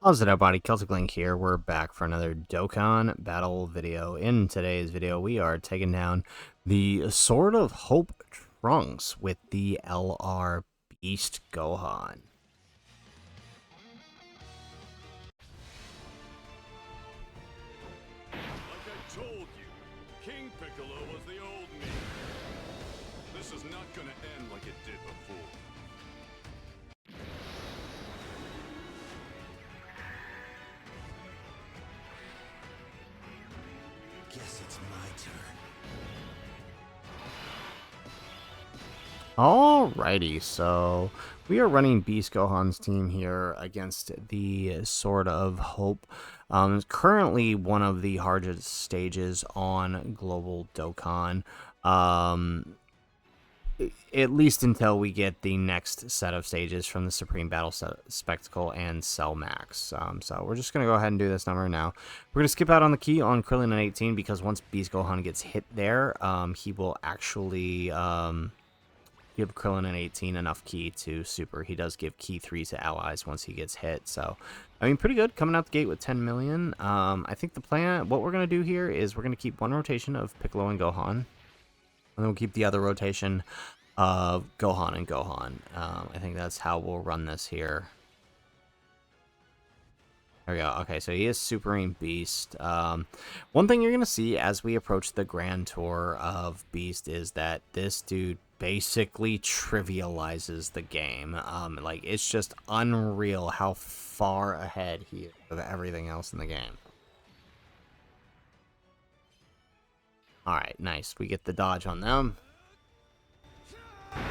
How's it, everybody? Celtic Link here. We're back for another Dokkan battle video. In today's video, we are taking down the Sword of Hope Trunks with the LR Beast Gohan. Like I told you, King Piccolo was the old me. This is not gonna end like it did before. Guess it's my turn. Alrighty, so we are running Beast Gohan's team here against the Sword of Hope. It's currently one of the hardest stages on Global Dokkan. At least until we get the next set of stages from the Supreme Battle Spectacle and Cell Max. So we're just going to go ahead and do this number now. We're going to skip out on the key on Krillin at 18 because once Beast Gohan gets hit there, he will actually give Krillin at 18 enough key to super. He does give key 3 to allies once he gets hit. So, I mean, pretty good coming out the gate with 10 million. I think the plan, what we're going to do here is we're going to keep one rotation of Piccolo and Gohan. And then we'll keep the other rotation of Gohan and Gohan. I think that's how we'll run this here. There we go. Okay, so he is Supreme Beast. One thing you're going to see as we approach the Grand Tour of Beast is that this dude basically trivializes the game. Like, it's just unreal how far ahead he is of everything else in the game. Alright, nice. We get the dodge on them. I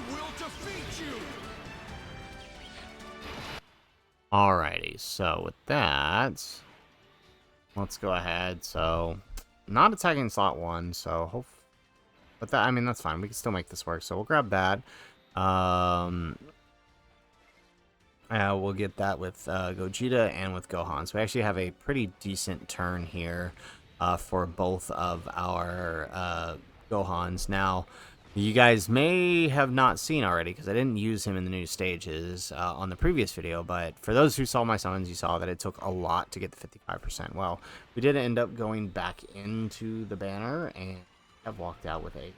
will defeat you! Alrighty, so with that, let's go ahead. So, not attacking slot 1, so but that, I mean, that's fine. We can still make this work. So we'll grab that. We'll get that with Gogeta and with Gohan. So we actually have a pretty decent turn here for both of our Gohans. Now, you guys may have not seen already because I didn't use him in the new stages on the previous video, but for those who saw my summons, you saw that it took a lot to get the 55%. Well, we did end up going back into the banner and have walked out with a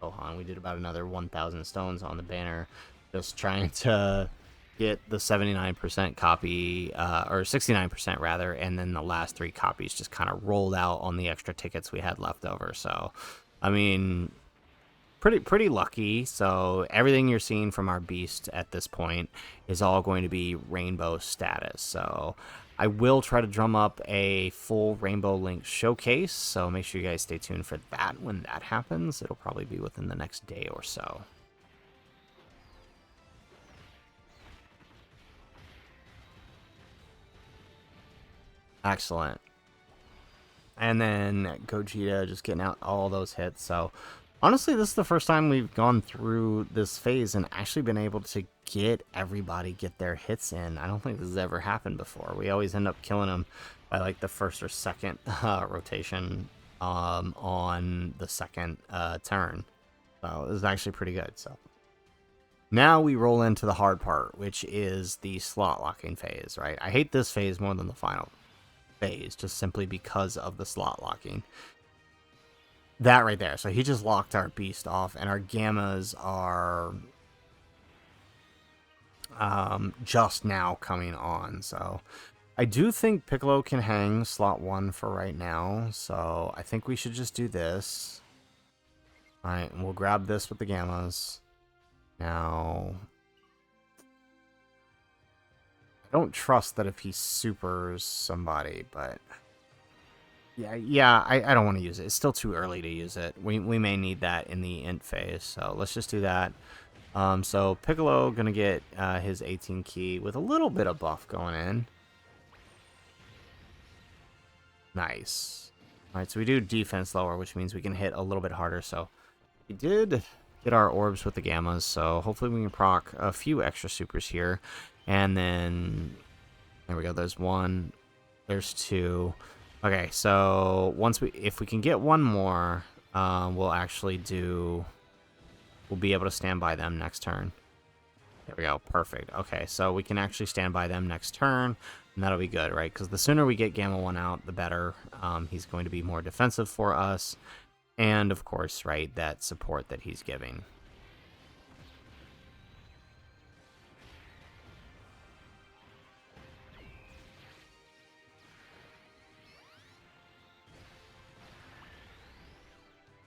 Gohan. We did about another 1,000 stones on the banner, just trying to get the 79% copy, or 69% rather, and then the last 3 copies just kind of rolled out on the extra tickets we had left over. So, I mean, pretty lucky. So everything you're seeing from our Beast at this point is all going to be rainbow status. So I will try to drum up a full Rainbow Link showcase, so make sure you guys stay tuned for that when that happens. It'll probably be within the next day or so. Excellent. And then Gogeta just getting out all those hits. So honestly, this is the first time we've gone through this phase and actually been able to get everybody get their hits in. I don't think this has ever happened before. We always end up killing them by like the first or second rotation on the second turn. So this is actually pretty good. So now we roll into the hard part, which is the slot locking phase, right? I hate this phase more than the final phase, just simply because of the slot locking. That right there. So he just locked our Beast off, and our Gammas are just now coming on. So I do think Piccolo can hang slot 1 for right now. So I think we should just do this. Alright, and we'll grab this with the Gammas. Now, I don't trust that if he supers somebody, but yeah, I don't want to use it. It's still too early to use it. We may need that in the int phase, so let's just do that. So Piccolo gonna get his 18 key with a little bit of buff going in. Nice. All right, so we do defense lower, which means we can hit a little bit harder. So we did get our orbs with the Gammas, so hopefully we can proc a few extra supers here. And then, there we go, there's 1, there's 2. Okay, so if we can get 1 more, we'll be able to stand by them next turn. There we go. Perfect. Okay, so we can actually stand by them next turn, and that'll be good, right? Because the sooner we get Gamma 1 out, the better. He's going to be more defensive for us. And, of course, right, that support that he's giving.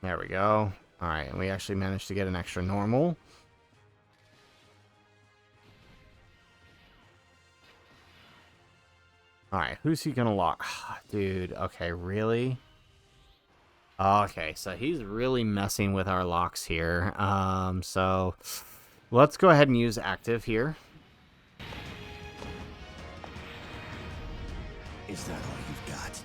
There we go. All right, and we actually managed to get an extra normal. All right, who's he gonna lock? Dude, okay, really? Okay, so he's really messing with our locks here. So let's go ahead and use active here. Is that all you've got?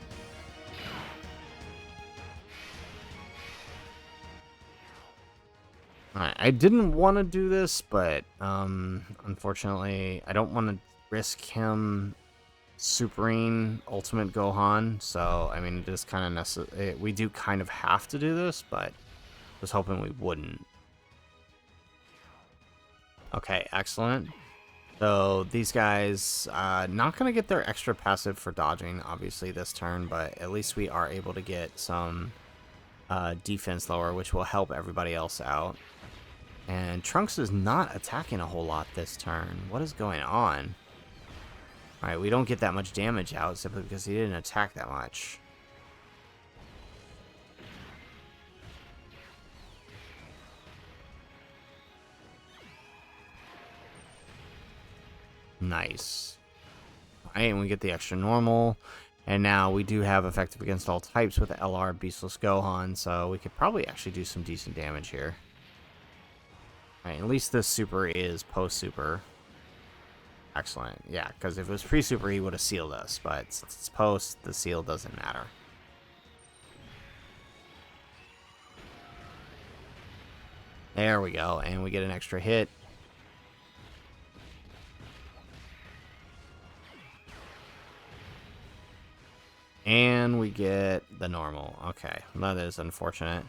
Alright, I didn't want to do this, but unfortunately, I don't want to risk him supering Ultimate Gohan. So, I mean, it is kind of necessary. We do kind of have to do this, but I was hoping we wouldn't. Okay, excellent. So these guys, not going to get their extra passive for dodging, obviously, this turn, but at least we are able to get some defense lower, which will help everybody else out. And Trunks is not attacking a whole lot this turn. What is going on? Alright, we don't get that much damage out simply because he didn't attack that much. Nice. Alright, and we get the extra normal. And now we do have effective against all types with LR Beastless Gohan, so we could probably actually do some decent damage here. Alright, at least this super is post-super. Excellent. Yeah, because if it was pre-super, he would have sealed us. But since it's post, the seal doesn't matter. There we go. And we get an extra hit. And we get the normal. Okay, that is unfortunate.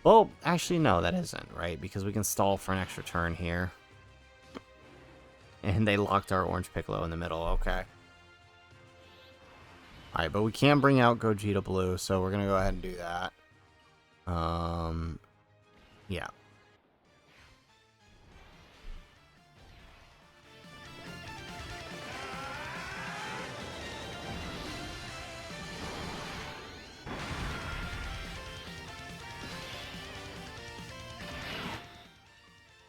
Well, actually, no, that isn't, right? Because we can stall for an extra turn here. And they locked our Orange Piccolo in the middle. Okay. Alright, but we can bring out Gogeta Blue, so we're going to go ahead and do that. Yeah.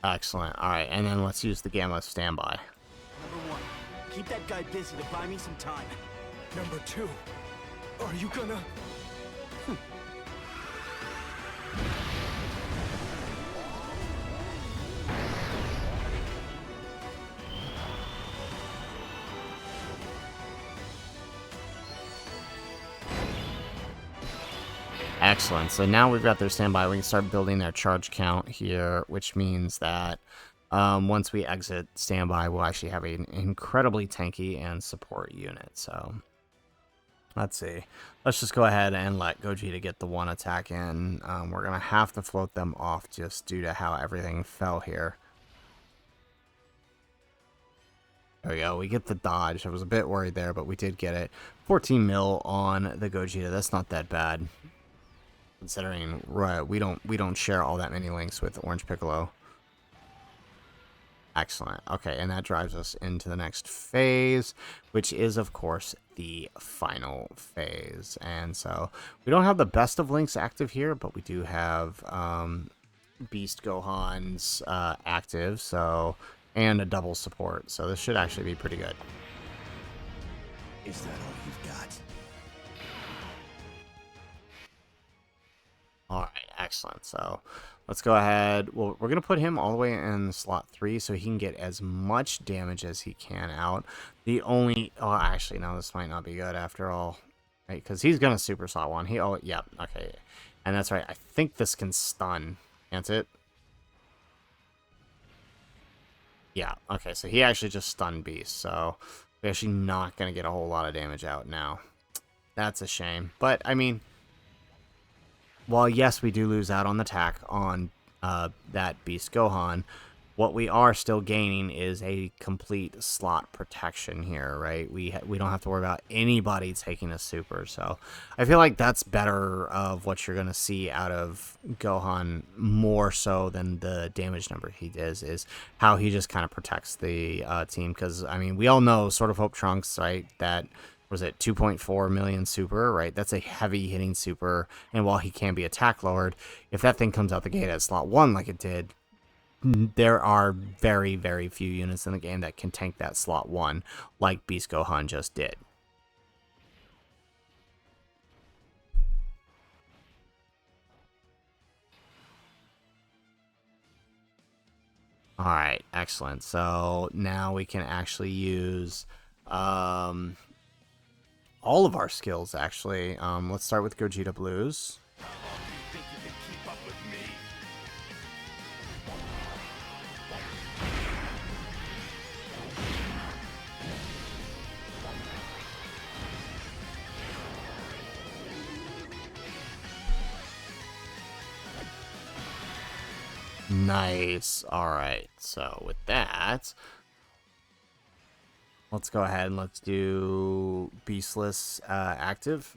Excellent. Alright, and then let's use the Gamma standby. Number 1, keep that guy busy to buy me some time. Number 2, are you gonna... Excellent. So now we've got their standby. We can start building their charge count here, which means that once we exit standby, we'll actually have an incredibly tanky and support unit. So let's see. Let's just go ahead and let Gogeta get the one attack in. We're going to have to float them off just due to how everything fell here. There we go. We get the dodge. I was a bit worried there, but we did get it. 14 mil on the Gogeta. That's not that bad, considering we don't share all that many links with Orange Piccolo. Excellent. Okay, and that drives us into the next phase, which is, of course, the final phase. And so we don't have the best of links active here, but we do have Beast Gohan's active, so, and a double support. So this should actually be pretty good. Is that all you've got? Alright, excellent. So let's go ahead. Well, we're going to put him all the way in slot 3 so he can get as much damage as he can out. The only... Oh, actually, no, this might not be good after all. Right, because he's going to super slot 1. Oh, yeah, okay. And that's right. I think this can stun. Can't it? Yeah, okay. So he actually just stunned Beast. So we're actually not going to get a whole lot of damage out now. That's a shame. But, I mean... Well, yes, we do lose out on the attack on that Beast Gohan, What we are still gaining is a complete slot protection here, right? We don't have to worry about anybody taking a super. So I feel like that's better of what you're going to see out of Gohan, more so than the damage number he does, is how he just kind of protects the team. Because, I mean, we all know Sword of Hope Trunks, right? That was it, 2.4 million super, right? That's a heavy hitting super. And while he can be attack lowered, if that thing comes out the gate at slot 1 like it did, there are very, very few units in the game that can tank that slot 1 like Beast Gohan just did. Alright, excellent. So now we can actually use all of our skills, actually. Let's start with Gogeta Blues. How long do you think you can keep up with me? Nice. Alright, so with that, let's go ahead and let's do Beastless active.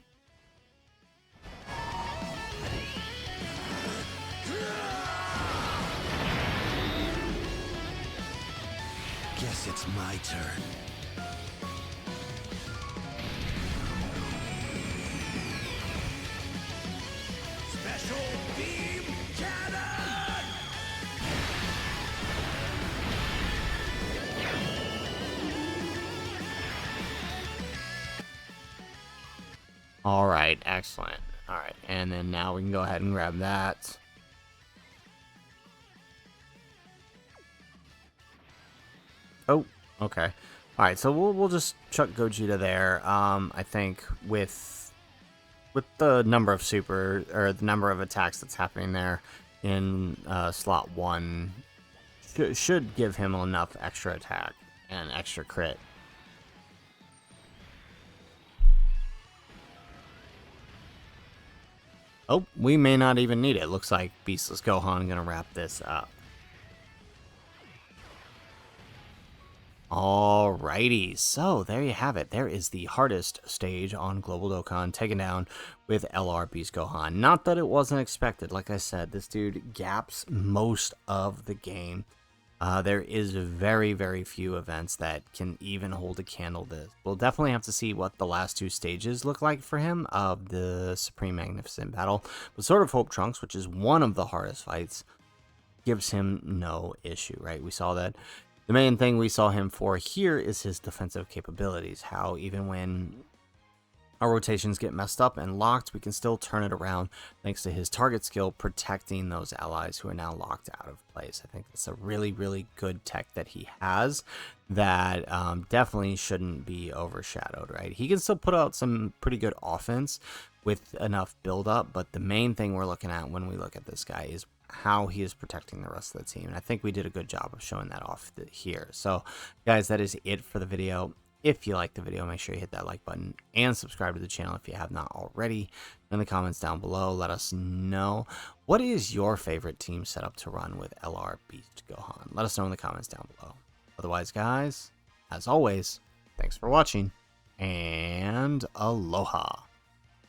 Guess it's my turn. Special beam cannon! Alright, excellent. Alright, and then now we can go ahead and grab that. Oh, okay. Alright, so we'll just chuck Gogeta there. I think with the number of super, or the number of attacks that's happening there in slot 1, should give him enough extra attack and extra crit. Oh, we may not even need it. Looks like Beastless Gohan gonna wrap this up. Alrighty, so there you have it. There is the hardest stage on Global Dokkan, taken down with LR Beast Gohan. Not that it wasn't expected. Like I said, this dude gaps most of the game. There is very, very few events that can even hold a candle to this. We'll definitely have to see what the last 2 stages look like for him of the Supreme Magnificent Battle. But Sword of Hope Trunks, which is one of the hardest fights, gives him no issue, right? We saw that. The main thing we saw him for here is his defensive capabilities. How even when our rotations get messed up and locked, we can still turn it around thanks to his target skill protecting those allies who are now locked out of place. I think it's a really, really good tech that he has that definitely shouldn't be overshadowed, right? He can still put out some pretty good offense with enough build up, but the main thing we're looking at when we look at this guy is how he is protecting the rest of the team. And I think we did a good job of showing that off here. So guys, that is it for the video. If you liked the video, make sure you hit that like button and subscribe to the channel if you have not already. In the comments down below, let us know, what is your favorite team setup to run with LR Beast Gohan? Let us know in the comments down below. Otherwise, guys, as always, thanks for watching, and aloha.